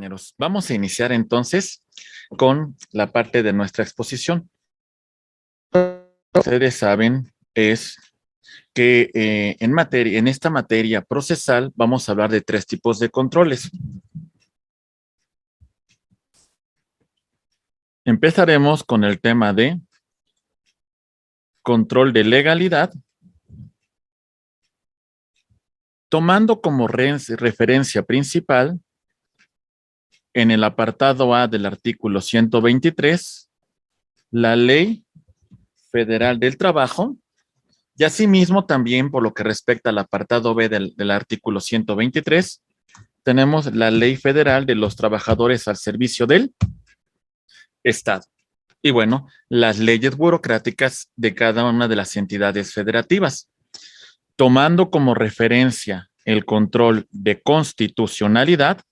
compañeros. Vamos a iniciar entonces con la parte de nuestra exposición. Ustedes saben es que en esta materia procesal vamos a hablar de tres tipos de controles. Empezaremos con el tema de control de legalidad, tomando como referencia principal en el apartado A del artículo 123, la Ley Federal del Trabajo, y asimismo también por lo que respecta al apartado B del artículo 123, tenemos la Ley Federal de los Trabajadores al Servicio del Estado. Y bueno, las leyes burocráticas de cada una de las entidades federativas. Tomando como referencia el control de constitucionalidad,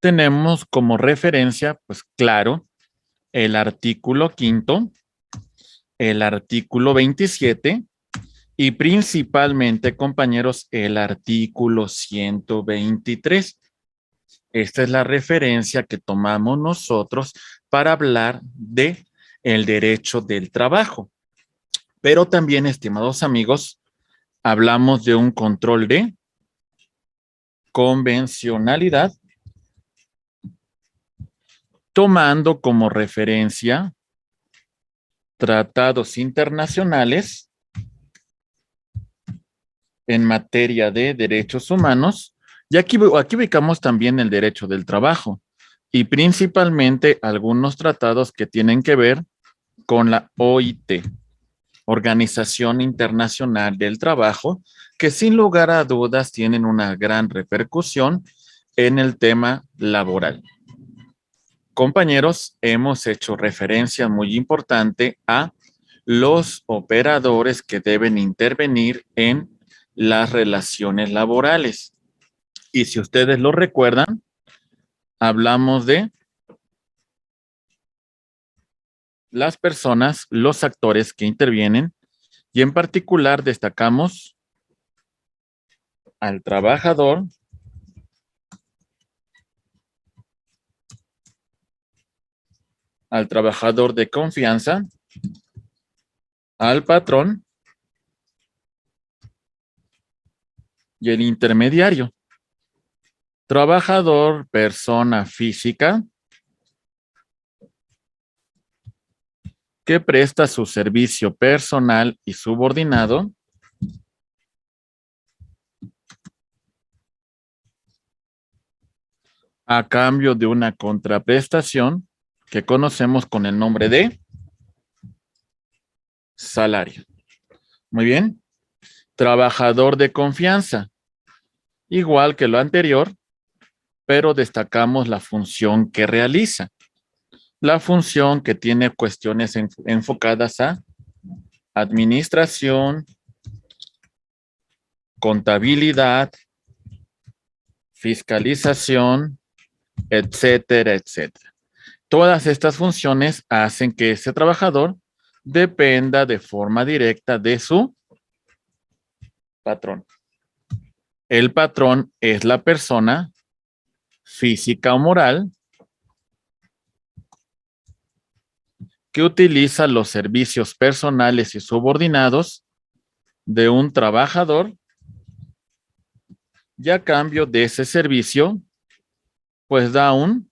tenemos como referencia, pues claro, el artículo 5º, el artículo 27 y principalmente, compañeros, el artículo 123. Esta es la referencia que tomamos nosotros para hablar de el derecho del trabajo. Pero también, estimados amigos, hablamos de un control de convencionalidad, tomando como referencia tratados internacionales en materia de derechos humanos, y aquí ubicamos también el derecho del trabajo y principalmente algunos tratados que tienen que ver con la OIT, Organización Internacional del Trabajo, que sin lugar a dudas tienen una gran repercusión en el tema laboral. Compañeros, hemos hecho referencia muy importante a los operadores que deben intervenir en las relaciones laborales. Y si ustedes lo recuerdan, hablamos de las personas, los actores que intervienen, y en particular destacamos al trabajador, de confianza, al patrón y el intermediario. Trabajador, persona física que presta su servicio personal y subordinado a cambio de una contraprestación que conocemos con el nombre de salario. Muy bien. Trabajador de confianza, igual que lo anterior, pero destacamos la función que realiza. La función que tiene cuestiones enfocadas a administración, contabilidad, fiscalización, etcétera, etcétera. Todas estas funciones hacen que ese trabajador dependa de forma directa de su patrón. El patrón es la persona física o moral que utiliza los servicios personales y subordinados de un trabajador y a cambio de ese servicio, pues da un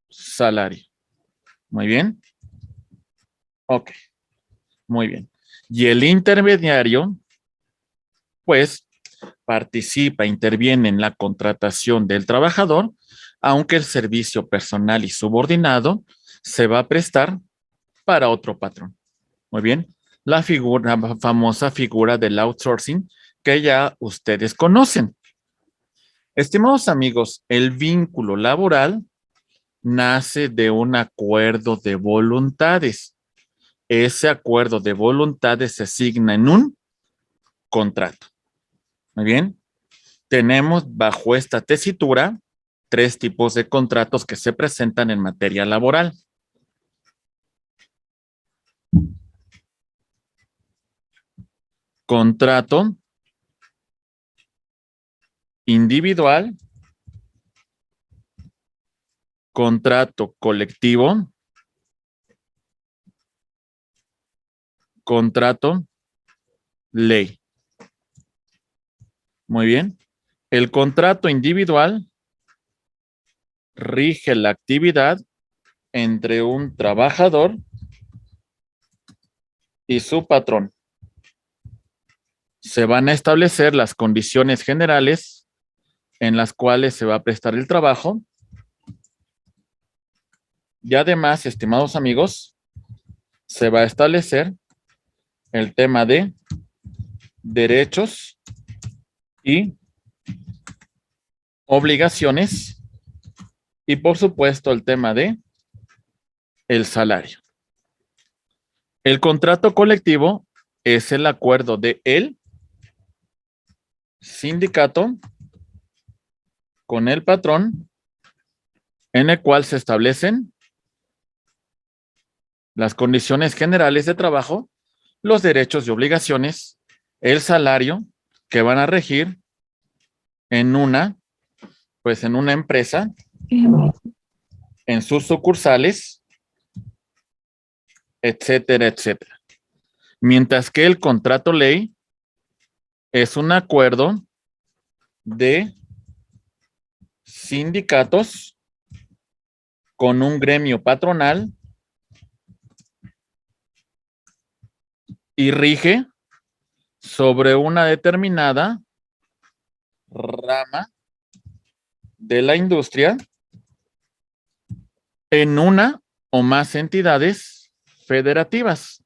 salario. Muy bien. Ok, muy bien. Y el intermediario, pues, participa, interviene en la contratación del trabajador, aunque el servicio personal y subordinado se va a prestar para otro patrón. Muy bien. La famosa figura del outsourcing que ya ustedes conocen. Estimados amigos, el vínculo laboral nace de un acuerdo de voluntades. Ese acuerdo de voluntades se asigna en un contrato. Muy bien. Tenemos bajo esta tesitura tres tipos de contratos que se presentan en materia laboral. Contrato individual, contrato colectivo, contrato ley. Muy bien. El contrato individual rige la actividad entre un trabajador y su patrón. Se van a establecer las condiciones generales en las cuales se va a prestar el trabajo. Y además, estimados amigos, se va a establecer el tema de derechos y obligaciones y, por supuesto, el tema de el salario. El contrato colectivo es el acuerdo de el sindicato con el patrón en el cual se establecen las condiciones generales de trabajo, los derechos y obligaciones, el salario que van a regir en una empresa, en sus sucursales, etcétera, etcétera. Mientras que el contrato ley es un acuerdo de sindicatos con un gremio patronal y rige sobre una determinada rama de la industria en una o más entidades federativas.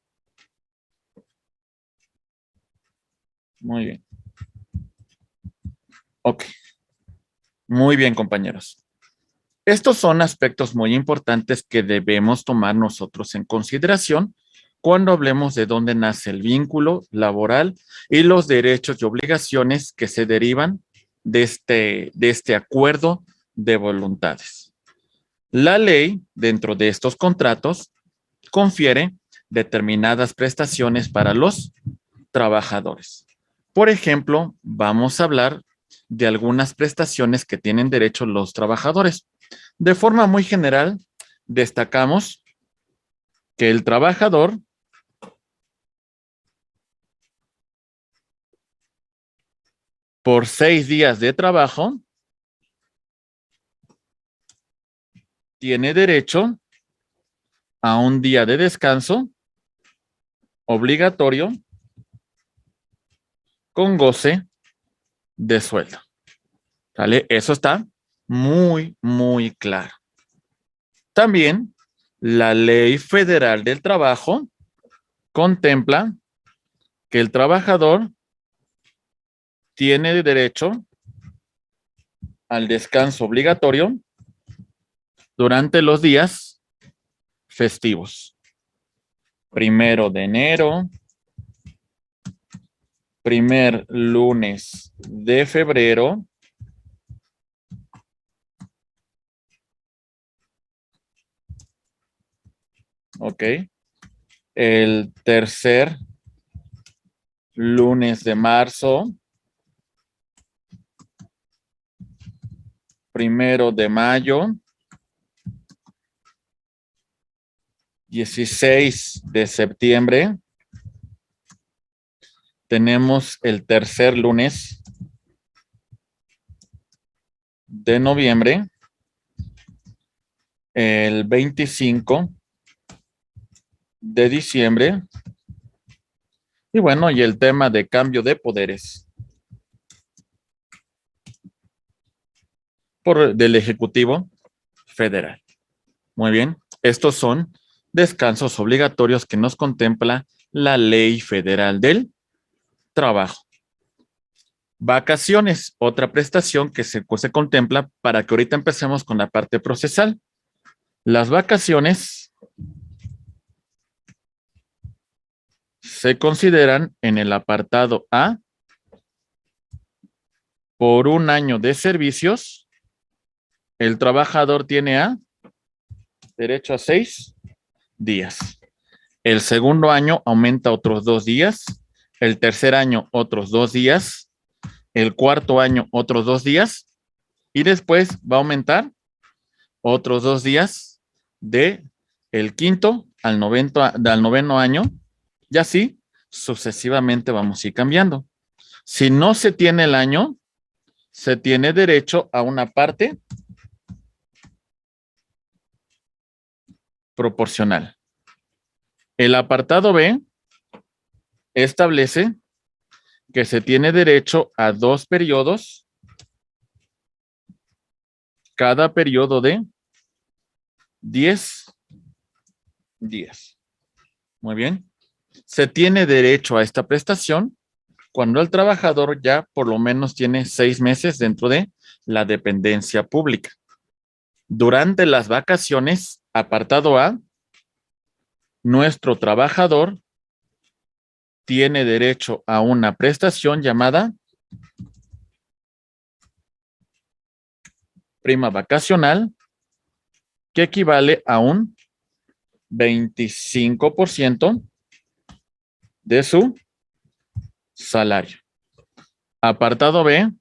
Muy bien. Ok. Muy bien, compañeros. Estos son aspectos muy importantes que debemos tomar nosotros en consideración cuando hablemos de dónde nace el vínculo laboral y los derechos y obligaciones que se derivan de este acuerdo de voluntades. La ley, dentro de estos contratos, confiere determinadas prestaciones para los trabajadores. Por ejemplo, vamos a hablar de algunas prestaciones que tienen derecho los trabajadores. De forma muy general, destacamos que el trabajador por 6 días de trabajo tiene derecho a un día de descanso obligatorio con goce de sueldo. ¿Vale? Eso está muy, muy claro. También la Ley Federal del Trabajo contempla que el trabajador tiene derecho al descanso obligatorio durante los días festivos. 1 de enero, primer lunes de febrero, ok, el tercer lunes de marzo, 1 de mayo, 16 de septiembre, tenemos el tercer lunes de noviembre, el 25 de diciembre, y bueno, y el tema de cambio de poderes del Ejecutivo Federal. Muy bien, estos son descansos obligatorios que nos contempla la Ley Federal del Trabajo. Vacaciones, otra prestación que se contempla para que ahorita empecemos con la parte procesal. Las vacaciones se consideran en el apartado A por un año de servicios. El trabajador tiene derecho a 6 días. El segundo año aumenta otros 2 días. El tercer año otros 2 días. el cuarto año otros 2 días y después va a aumentar otros 2 días de el quinto al noveno año y así sucesivamente vamos a ir cambiando. Si no se tiene el año, se tiene derecho a una parte proporcional. El apartado B establece que se tiene derecho a 2 periodos, cada periodo de 10 días. Muy bien. Se tiene derecho a esta prestación cuando el trabajador ya por lo menos tiene 6 meses dentro de la dependencia pública. Durante las vacaciones, apartado A, nuestro trabajador tiene derecho a una prestación llamada prima vacacional, que equivale a un 25% de su salario. Apartado B,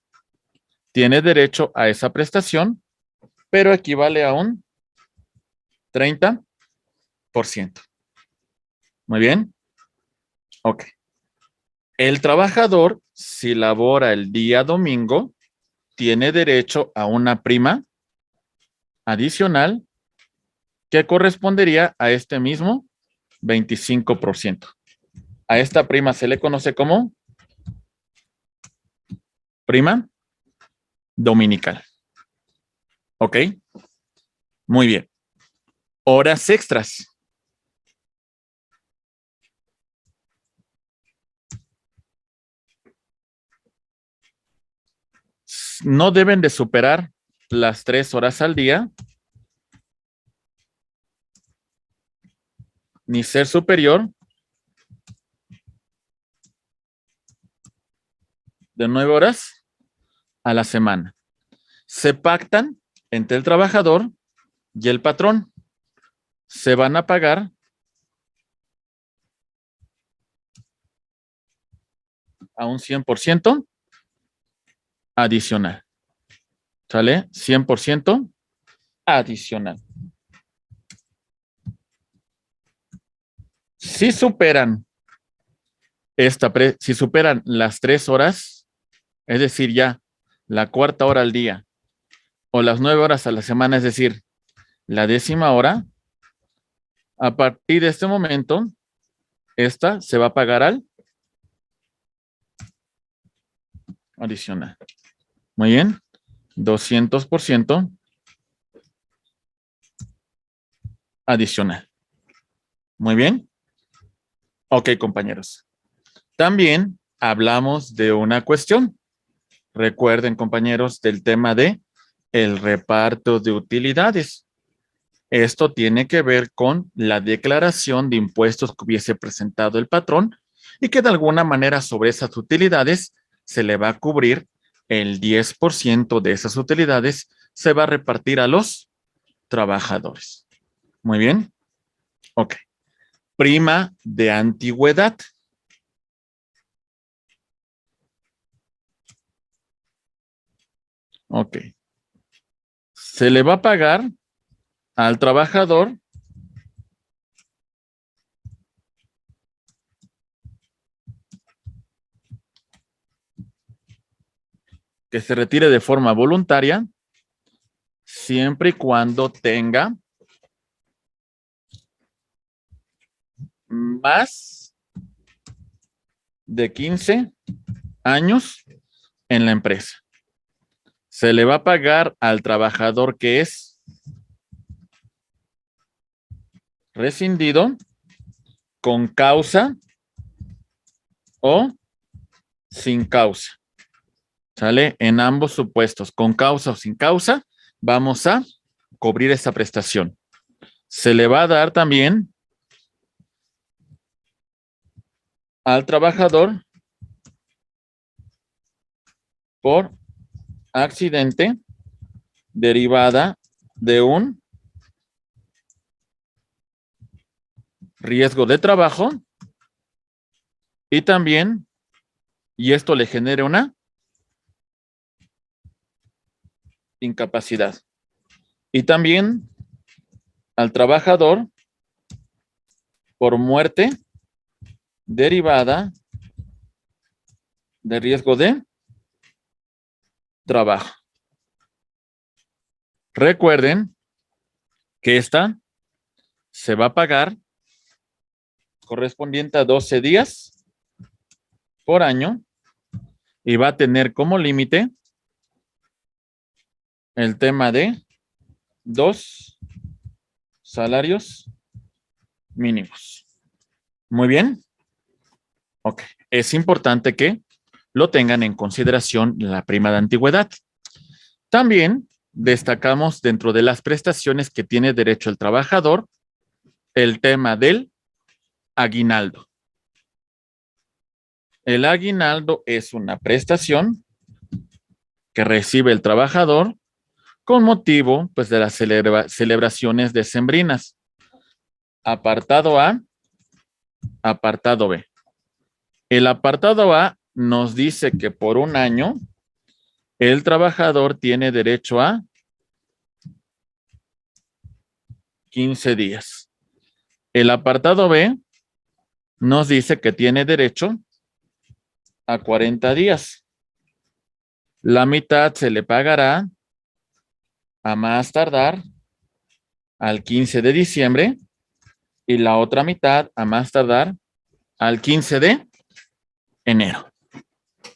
tiene derecho a esa prestación, pero equivale a un 30%. Muy bien. Ok. El trabajador, si labora el día domingo, tiene derecho a una prima adicional que correspondería a este mismo 25%. A esta prima se le conoce como prima dominical. ¿Ok? Muy bien. Horas extras. No deben de superar las 3 horas al día, ni ser superior de 9 horas a la semana. Se pactan entre el trabajador y el patrón. Se van a pagar a un 100% adicional. ¿Sale? 100% adicional. Si superan si superan las 3 horas, es decir, ya la cuarta hora al día o las 9 horas a la semana, es decir, la 10ª hora, a partir de este momento, esta se va a pagar al adicional. Muy bien. 200% adicional. Muy bien. Ok, compañeros. También hablamos de una cuestión. Recuerden, compañeros, del tema de el reparto de utilidades. Esto tiene que ver con la declaración de impuestos que hubiese presentado el patrón y que de alguna manera sobre esas utilidades se le va a cubrir el 10% de esas utilidades se va a repartir a los trabajadores. Muy bien. Ok. Prima de antigüedad. Ok. Se le va a pagar al trabajador que se retire de forma voluntaria siempre y cuando tenga más de 15 años en la empresa. Se le va a pagar al trabajador que es rescindido con causa o sin causa. ¿Sale? En ambos supuestos, con causa o sin causa, vamos a cubrir esta prestación. Se le va a dar también al trabajador por accidente derivada de un riesgo de trabajo y también, y esto le genera una incapacidad. Y también al trabajador por muerte derivada de riesgo de trabajo. Recuerden que esta se va a pagar correspondiente a 12 días por año y va a tener como límite el tema de 2 salarios mínimos. Muy bien. Ok. Es importante que lo tengan en consideración la prima de antigüedad. También destacamos dentro de las prestaciones que tiene derecho el trabajador el tema del aguinaldo. El aguinaldo es una prestación que recibe el trabajador con motivo pues, de las celebraciones decembrinas. Apartado A, apartado B. El apartado A nos dice que por un año el trabajador tiene derecho a 15 días. El apartado B nos dice que tiene derecho a 40 días. La mitad se le pagará a más tardar al 15 de diciembre y la otra mitad a más tardar al 15 de enero.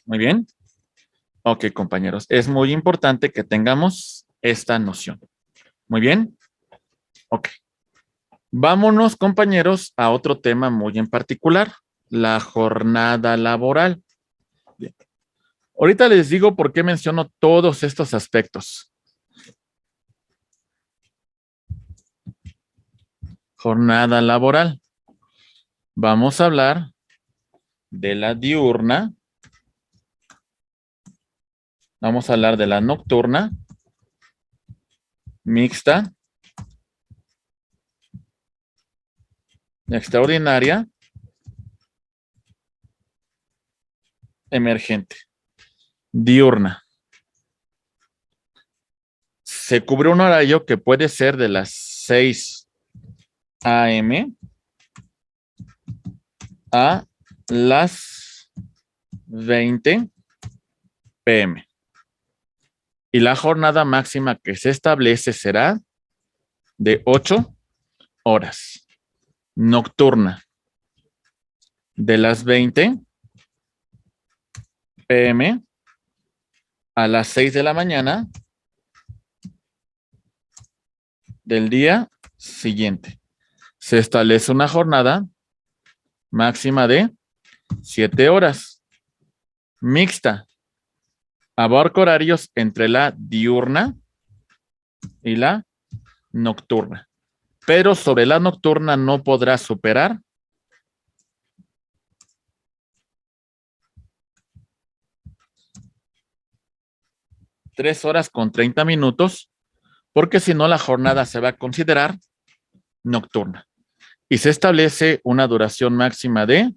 Muy bien. Ok, compañeros. Es muy importante que tengamos esta noción. Muy bien. Ok. Vámonos, compañeros, a otro tema muy en particular, la jornada laboral. Bien. Ahorita les digo por qué menciono todos estos aspectos. Jornada laboral. Vamos a hablar de la diurna. Vamos a hablar de la nocturna, mixta, extraordinaria, emergente. Diurna. Se cubre un horario que puede ser de las 6 a.m. a las 20 p.m. Y la jornada máxima que se establece será de 8 horas. Nocturna. De las 20 p.m. a las 6 de la mañana del día siguiente. Se establece una jornada máxima de 7 horas. Mixta. Abarca horarios entre la diurna y la nocturna. Pero sobre la nocturna no podrá superar 3 horas con 30 minutos, porque si no la jornada se va a considerar nocturna. Y se establece una duración máxima de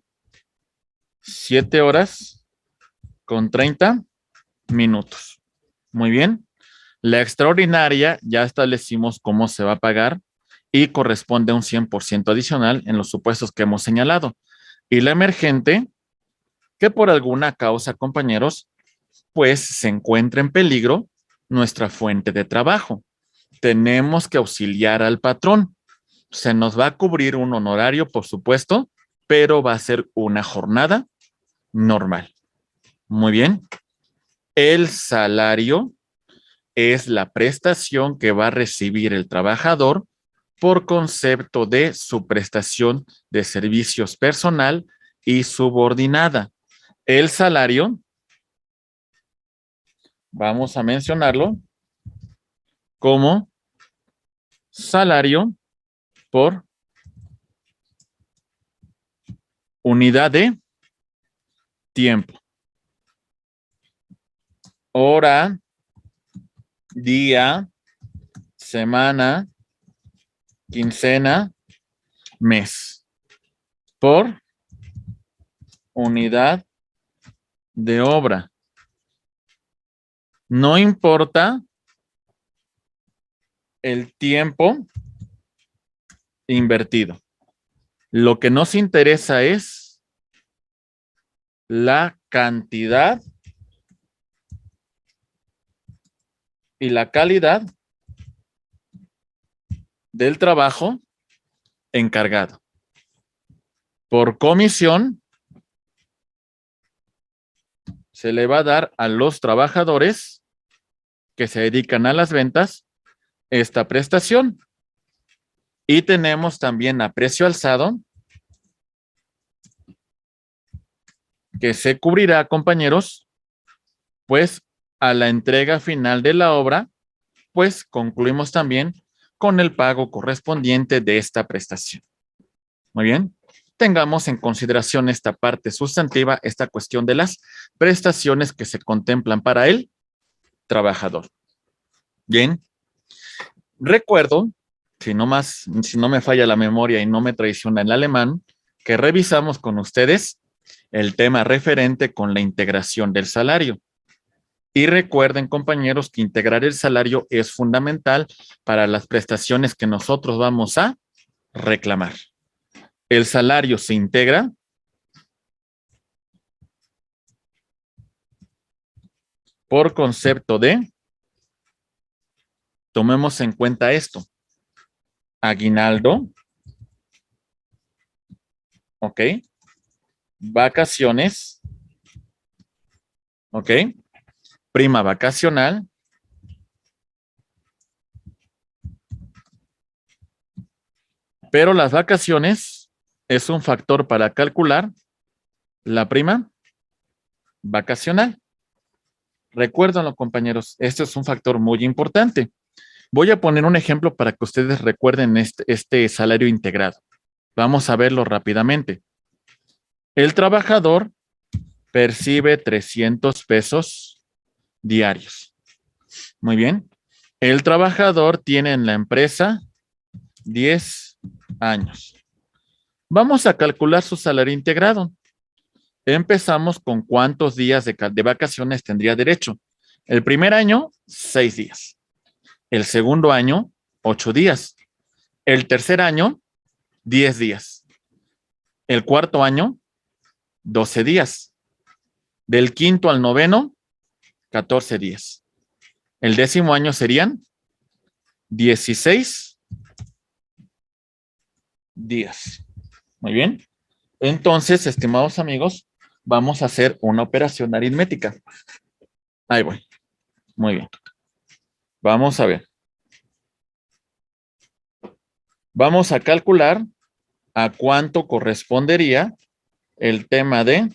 7 horas con 30 minutos. Muy bien. La extraordinaria ya establecimos cómo se va a pagar y corresponde a un 100% adicional en los supuestos que hemos señalado. Y la emergente, que por alguna causa, compañeros, pues se encuentra en peligro nuestra fuente de trabajo. Tenemos que auxiliar al patrón. Se nos va a cubrir un honorario, por supuesto, pero va a ser una jornada normal. Muy bien. El salario es la prestación que va a recibir el trabajador por concepto de su prestación de servicios personal y subordinada. El salario, vamos a mencionarlo como salario por unidad de tiempo. Hora, día, semana, quincena, mes. Por unidad de obra. No importa el tiempo invertido. Lo que nos interesa es la cantidad y la calidad del trabajo encargado. Por comisión se le va a dar a los trabajadores que se dedican a las ventas esta prestación. Y tenemos también a precio alzado, que se cubrirá, compañeros, pues a la entrega final de la obra, pues concluimos también con el pago correspondiente de esta prestación. Muy bien. Tengamos en consideración esta parte sustantiva, esta cuestión de las prestaciones que se contemplan para el trabajador. Bien. Recuerdo, si no me falla la memoria y no me traiciona el alemán, que revisamos con ustedes el tema referente con la integración del salario. Y recuerden, compañeros, que integrar el salario es fundamental para las prestaciones que nosotros vamos a reclamar. El salario se integra por concepto de, tomemos en cuenta esto, aguinaldo, ¿ok? Vacaciones, ¿ok? Prima vacacional, pero las vacaciones es un factor para calcular la prima vacacional. Recuérdenlo, compañeros, este es un factor muy importante. Voy a poner un ejemplo para que ustedes recuerden este salario integrado. Vamos a verlo rápidamente. El trabajador percibe 300 pesos diarios. Muy bien. El trabajador tiene en la empresa 10 años. Vamos a calcular su salario integrado. Empezamos con cuántos días de vacaciones tendría derecho. El primer año, 6 días. El segundo año, 8 días. El tercer año, 10 días. El cuarto año, 12 días. Del quinto al noveno, 14 días. El décimo año serían 16 días. Muy bien. Entonces, estimados amigos, vamos a hacer una operación aritmética. Ahí voy. Muy bien. Vamos a ver. Vamos a calcular a cuánto correspondería el tema de,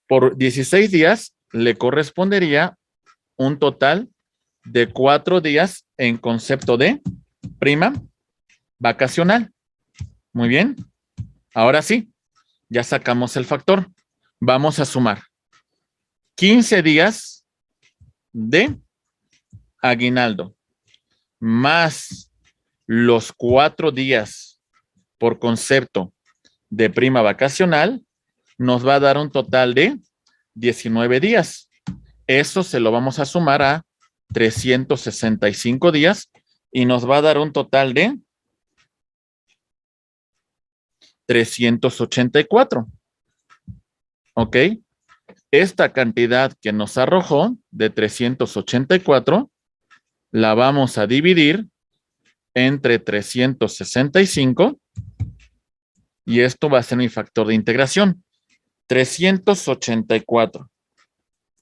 por 16 días, le correspondería un total de 4 días en concepto de prima vacacional. Muy bien. Ahora sí, ya sacamos el factor. Vamos a sumar 15 días de aguinaldo más los 4 días por concepto de prima vacacional, nos va a dar un total de 19 días. Eso se lo vamos a sumar a 365 días y nos va a dar un total de 384. ¿Ok? Esta cantidad que nos arrojó de 384 la vamos a dividir entre 365 y esto va a ser mi factor de integración. 384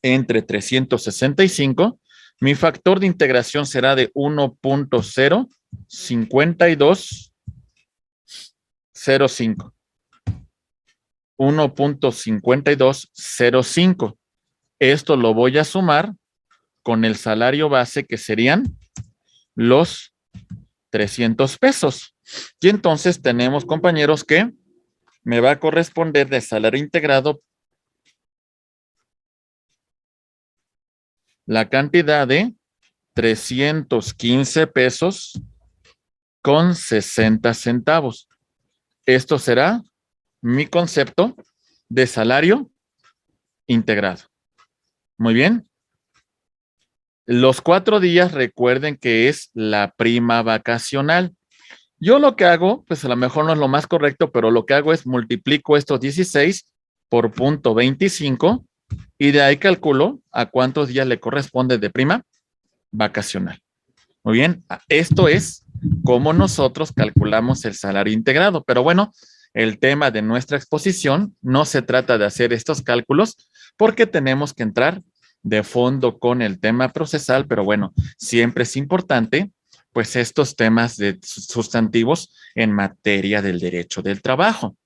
entre 365, mi factor de integración será de 1.5205. 1.5205. Esto lo voy a sumar con el salario base que serían los 300 pesos. Y entonces tenemos, compañeros, que me va a corresponder de salario integrado la cantidad de 315 pesos con 60 centavos. Esto será mi concepto de salario integrado. Muy bien. Los 4 días, recuerden que es la prima vacacional. Yo lo que hago, pues a lo mejor no es lo más correcto, pero lo que hago es multiplico estos 16 por punto 25 y de ahí calculo a cuántos días le corresponde de prima vacacional. Muy bien, esto es cómo nosotros calculamos el salario integrado. Pero bueno, el tema de nuestra exposición no se trata de hacer estos cálculos porque tenemos que entrar de fondo con el tema procesal, pero bueno, siempre es importante pues estos temas de sustantivos en materia del derecho del trabajo.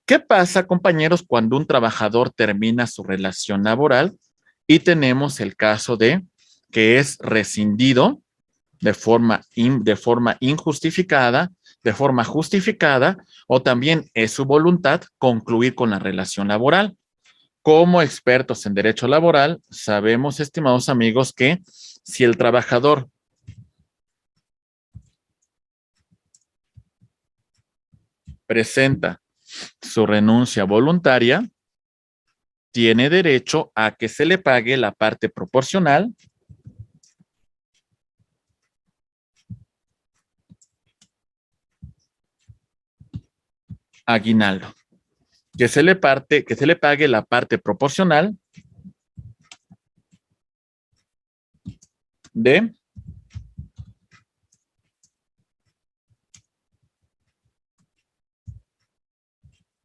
¿Qué pasa, compañeros, cuando un trabajador termina su relación laboral y tenemos el caso de que es rescindido de forma injustificada, de forma justificada, o también es su voluntad concluir con la relación laboral? Como expertos en derecho laboral, sabemos, estimados amigos, que si el trabajador presenta su renuncia voluntaria, tiene derecho a que se le pague la parte proporcional aguinaldo, que se le pague la parte proporcional de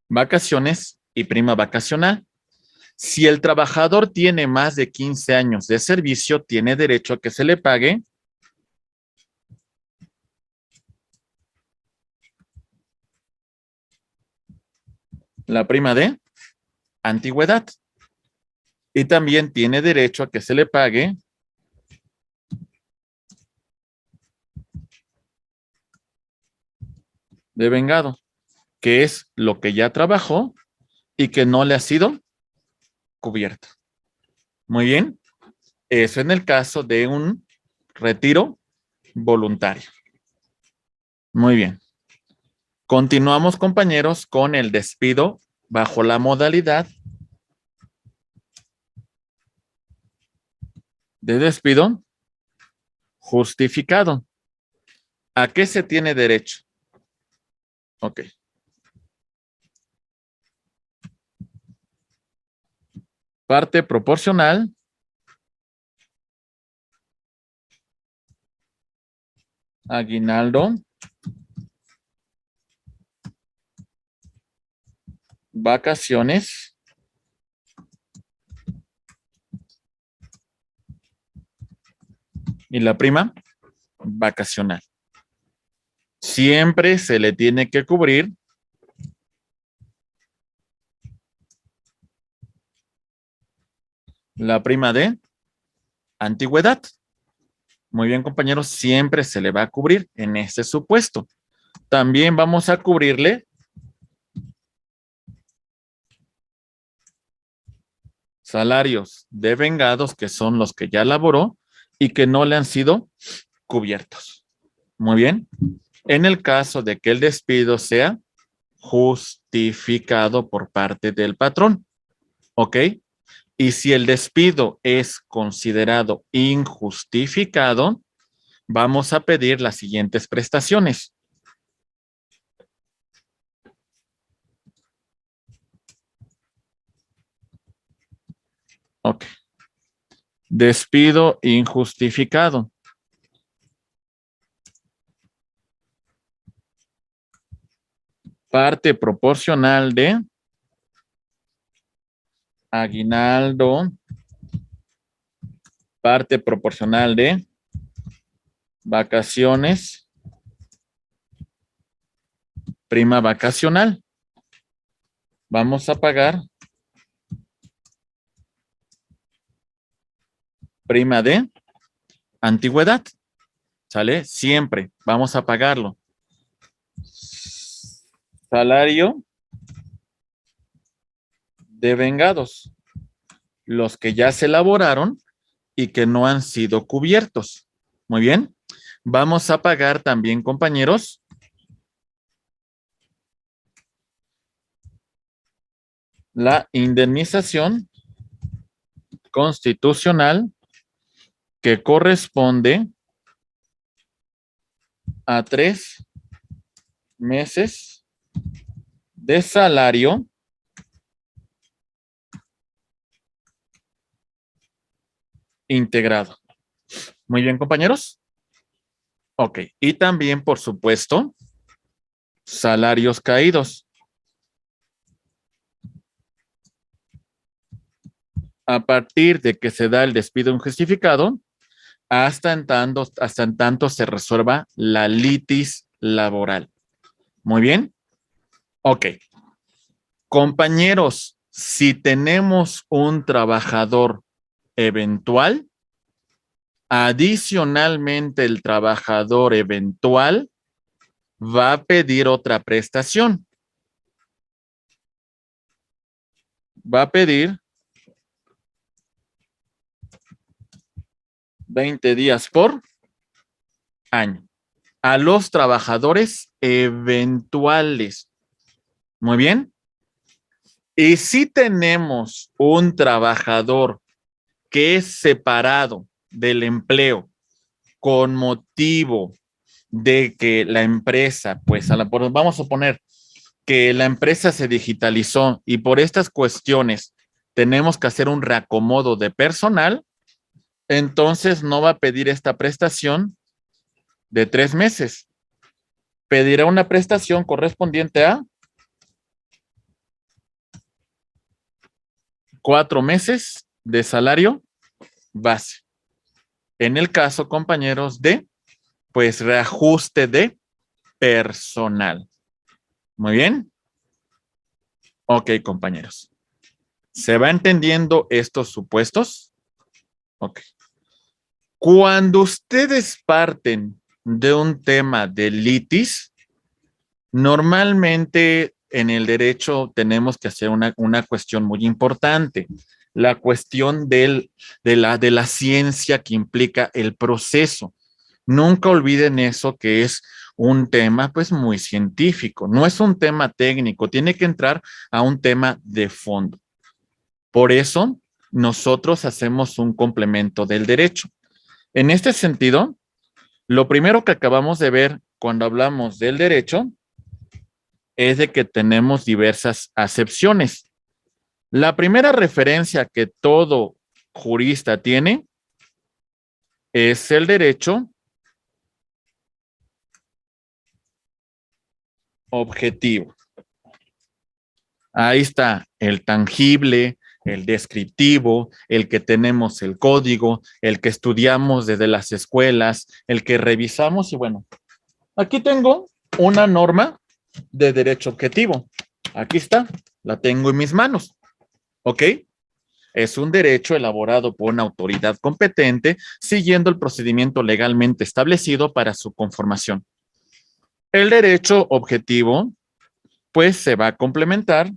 vacaciones y prima vacacional. Si el trabajador tiene más de 15 años de servicio, tiene derecho a que se le pague la prima de antigüedad y también tiene derecho a que se le pague de vengado, que es lo que ya trabajó y que no le ha sido cubierto. Muy bien, eso en el caso de un retiro voluntario. Muy bien. Continuamos, compañeros, con el despido bajo la modalidad de despido justificado. ¿A qué se tiene derecho? Ok. Parte proporcional aguinaldo, vacaciones y la prima vacacional. Siempre se le tiene que cubrir la prima de antigüedad. Muy bien, compañeros, siempre se le va a cubrir en este supuesto. También vamos a cubrirle salarios devengados, que son los que ya laboró y que no le han sido cubiertos. Muy bien. En el caso de que el despido sea justificado por parte del patrón, ¿ok? Y si el despido es considerado injustificado, vamos a pedir las siguientes prestaciones. Ok. Despido injustificado. Parte proporcional de aguinaldo. Parte proporcional de vacaciones. Prima vacacional. Vamos a pagar prima de antigüedad. ¿Sale? Siempre vamos a pagarlo. Salario de vengados. Los que ya se elaboraron y que no han sido cubiertos. Muy bien. Vamos a pagar también, compañeros, la indemnización constitucional que corresponde a 3 meses de salario integrado. Muy bien, compañeros. Ok, y también, por supuesto, salarios caídos. A partir de que se da el despido injustificado, hasta en tanto se resuelva la litis laboral. Muy bien. Ok. Compañeros, si tenemos un trabajador eventual, adicionalmente el trabajador eventual va a pedir otra prestación. Va a pedir 20 días por año a los trabajadores eventuales. Muy bien. Y si tenemos un trabajador que es separado del empleo con motivo de que la empresa, pues vamos a suponer que la empresa se digitalizó y por estas cuestiones tenemos que hacer un reacomodo de personal, entonces no va a pedir esta prestación de 3 meses. Pedirá una prestación correspondiente a 4 meses de salario base. En el caso, compañeros, de pues reajuste de personal. Muy bien. Ok, compañeros. ¿Se va entendiendo estos supuestos? Ok. Cuando ustedes parten de un tema de litis, normalmente en el derecho tenemos que hacer una cuestión muy importante, la cuestión de la ciencia que implica el proceso. Nunca olviden eso, que es un tema pues muy científico, no es un tema técnico, tiene que entrar a un tema de fondo. Por eso nosotros hacemos un complemento del derecho. En este sentido, lo primero que acabamos de ver cuando hablamos del derecho es de que tenemos diversas acepciones. La primera referencia que todo jurista tiene es el derecho objetivo. Ahí está el tangible, el descriptivo, el que tenemos el código, el que estudiamos desde las escuelas, el que revisamos y bueno, aquí tengo una norma de derecho objetivo. Aquí está, la tengo en mis manos. ¿Ok? Es un derecho elaborado por una autoridad competente siguiendo el procedimiento legalmente establecido para su conformación. El derecho objetivo, pues, se va a complementar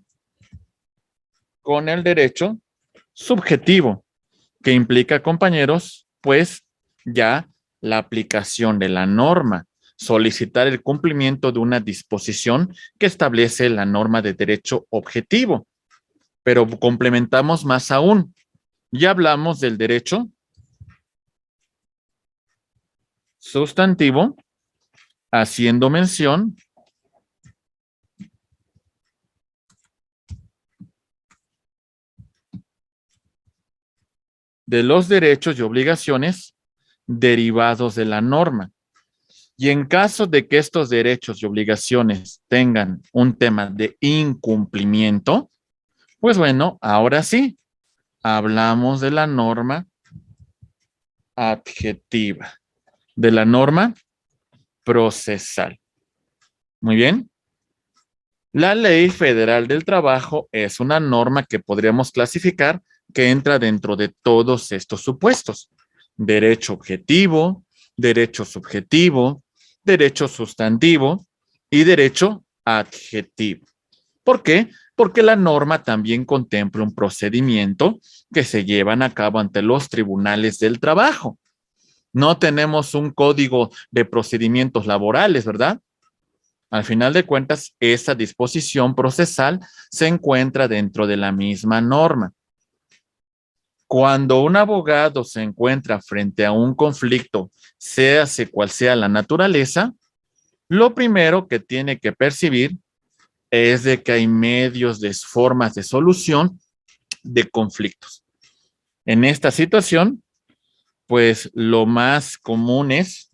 con el derecho subjetivo, que implica, compañeros, pues, ya la aplicación de la norma, solicitar el cumplimiento de una disposición que establece la norma de derecho objetivo. Pero complementamos más aún. Ya hablamos del derecho sustantivo, haciendo mención de los derechos y obligaciones derivados de la norma. Y en caso de que estos derechos y obligaciones tengan un tema de incumplimiento, pues bueno, ahora sí, hablamos de la norma adjetiva, de la norma procesal. Muy bien. La Ley Federal del Trabajo es una norma que podríamos clasificar que entra dentro de todos estos supuestos. Derecho objetivo, derecho subjetivo, derecho sustantivo y derecho adjetivo. ¿Por qué? Porque la norma también contempla un procedimiento que se llevan a cabo ante los tribunales del trabajo. No tenemos un código de procedimientos laborales, ¿verdad? Al final de cuentas, esa disposición procesal se encuentra dentro de la misma norma. Cuando un abogado se encuentra frente a un conflicto, sea cual sea la naturaleza, lo primero que tiene que percibir es de que hay medios de formas de solución de conflictos. En esta situación, pues lo más común es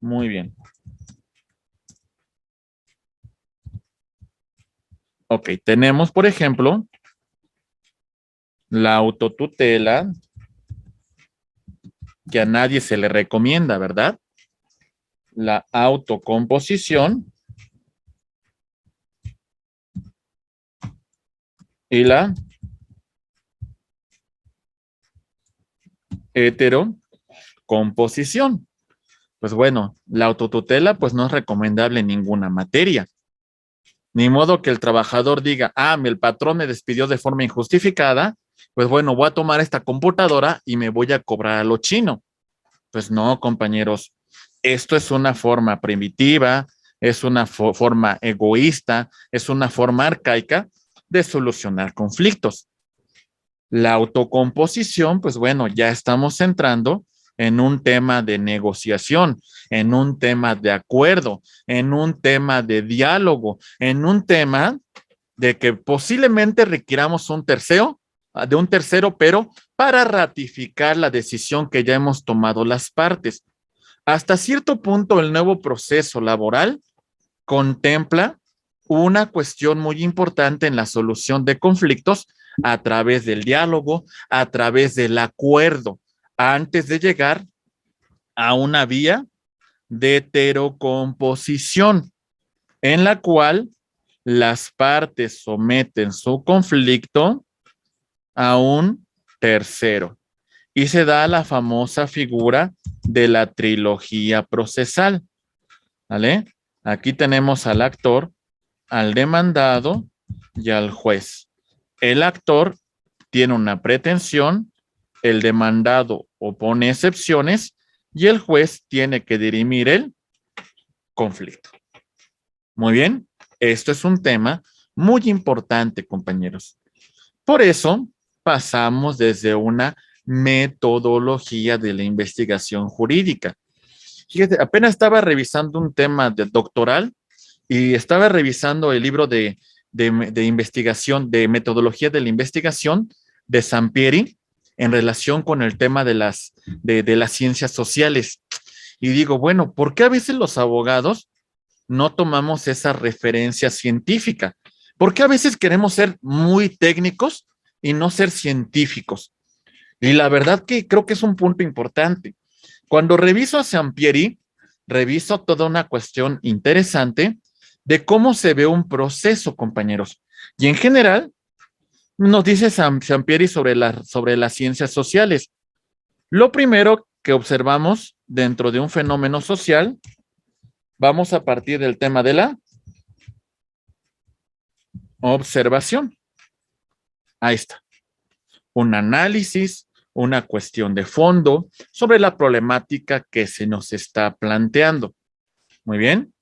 muy bien. Ok, tenemos, por ejemplo, la autotutela, que a nadie se le recomienda, ¿verdad? La autocomposición y la heterocomposición. Pues bueno, la autotutela pues no es recomendable en ninguna materia. Ni modo que el trabajador diga, el patrón me despidió de forma injustificada, pues bueno, voy a tomar esta computadora y me voy a cobrar a lo chino. Pues no, compañeros, esto es una forma primitiva, es una forma egoísta, es una forma arcaica de solucionar conflictos. La autocomposición, pues bueno, ya estamos entrando en un tema de negociación, en un tema de acuerdo, en un tema de diálogo, en un tema de que posiblemente requiramos de un tercero, pero para ratificar la decisión que ya hemos tomado las partes. Hasta cierto punto, el nuevo proceso laboral contempla una cuestión muy importante en la solución de conflictos a través del diálogo, a través del acuerdo, antes de llegar a una vía de heterocomposición, en la cual las partes someten su conflicto a un tercero y se da la famosa figura de la trilogía procesal, ¿vale? Aquí tenemos al actor, al demandado y al juez. El actor tiene una pretensión, el demandado opone excepciones y el juez tiene que dirimir el conflicto. Muy bien, esto es un tema muy importante, compañeros. Por eso pasamos desde una metodología de la investigación jurídica. Fíjate, apenas estaba revisando un tema de doctoral y estaba revisando el libro de investigación, de metodología de la investigación de Sampieri en relación con el tema de las ciencias sociales. Y digo, bueno, ¿por qué a veces los abogados no tomamos esa referencia científica? ¿Por qué a veces queremos ser muy técnicos y no ser científicos? Y la verdad que creo que es un punto importante. Cuando reviso a Sampieri, reviso toda una cuestión interesante de cómo se ve un proceso, compañeros. Y en general, nos dice Sampieri sobre las ciencias sociales. Lo primero que observamos dentro de un fenómeno social, vamos a partir del tema de la observación. Ahí está. Un análisis, una cuestión de fondo sobre la problemática que se nos está planteando. Muy bien.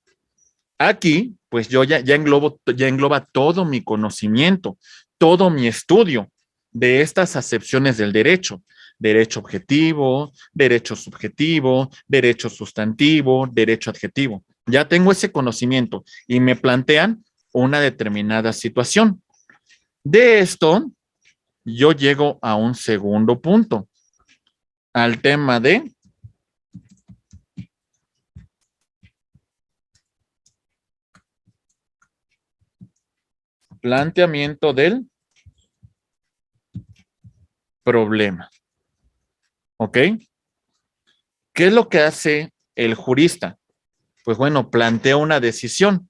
Aquí, pues yo ya engloba todo mi conocimiento, todo mi estudio de estas acepciones del derecho. Derecho objetivo, derecho subjetivo, derecho sustantivo, derecho adjetivo. Ya tengo ese conocimiento y me plantean una determinada situación. De esto, yo llego a un segundo punto, al tema de planteamiento del problema. ¿Ok? ¿Qué es lo que hace el jurista? Pues bueno, plantea una decisión.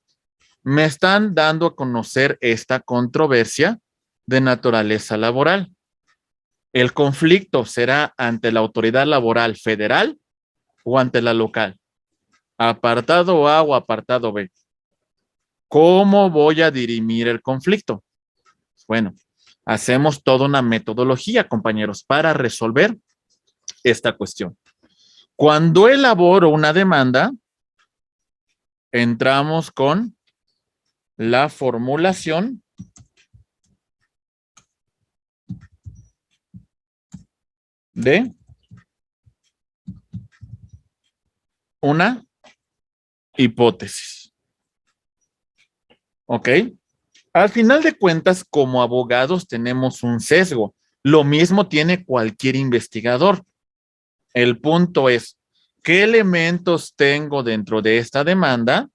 Me están dando a conocer esta controversia de naturaleza laboral. ¿El conflicto será ante la autoridad laboral federal o ante la local? Apartado A o apartado B. ¿Cómo voy a dirimir el conflicto? Bueno, hacemos toda una metodología, compañeros, para resolver esta cuestión. Cuando elaboro una demanda, entramos con la formulación de una hipótesis. ¿Ok? Al final de cuentas, como abogados tenemos un sesgo. Lo mismo tiene cualquier investigador. El punto es, ¿qué elementos tengo dentro de esta demanda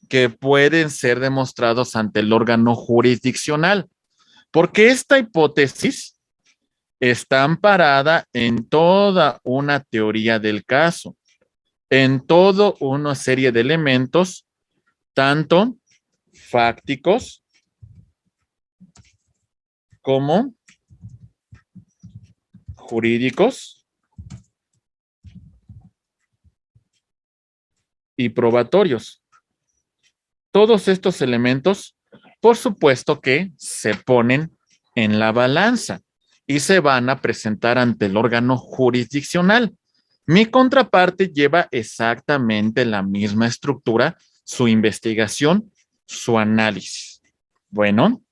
que pueden ser demostrados ante el órgano jurisdiccional? Porque esta hipótesis está amparada en toda una teoría del caso, en toda una serie de elementos, tanto fácticos como jurídicos y probatorios. Todos estos elementos, por supuesto que se ponen en la balanza y se van a presentar ante el órgano jurisdiccional. Mi contraparte lleva exactamente la misma estructura, su investigación, su análisis. Bueno,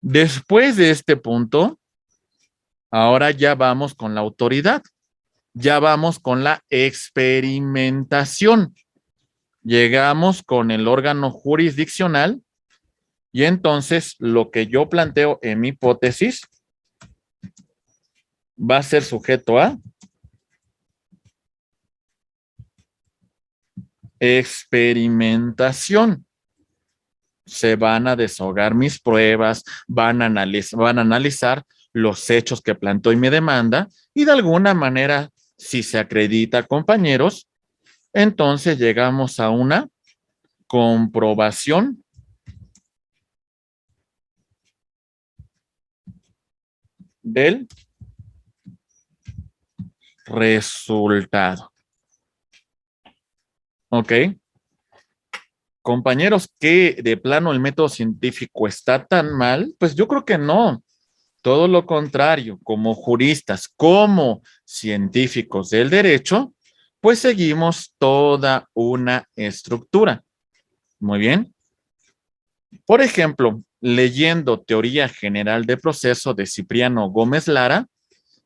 después de este punto, ahora ya vamos con la autoridad, ya vamos con la experimentación. Llegamos con el órgano jurisdiccional y entonces lo que yo planteo en mi hipótesis va a ser sujeto a experimentación. Se van a desahogar mis pruebas, van a analizar los hechos que planteo en mi demanda y de alguna manera, si se acredita, compañeros, entonces llegamos a una comprobación del resultado. ¿Ok? Compañeros, ¿que de plano el método científico está tan mal? Pues yo creo que no. Todo lo contrario, como juristas, como científicos del derecho, pues seguimos toda una estructura. Muy bien. Por ejemplo, leyendo Teoría General de Proceso de Cipriano Gómez Lara,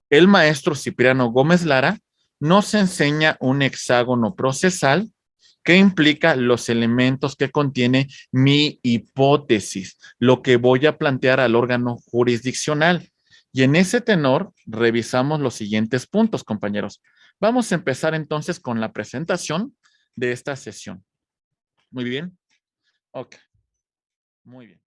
el maestro Cipriano Gómez Lara nos enseña un hexágono procesal que implica los elementos que contiene mi hipótesis, lo que voy a plantear al órgano jurisdiccional. Y en ese tenor, revisamos los siguientes puntos, compañeros. Vamos a empezar entonces con la presentación de esta sesión. Muy bien. Ok, muy bien.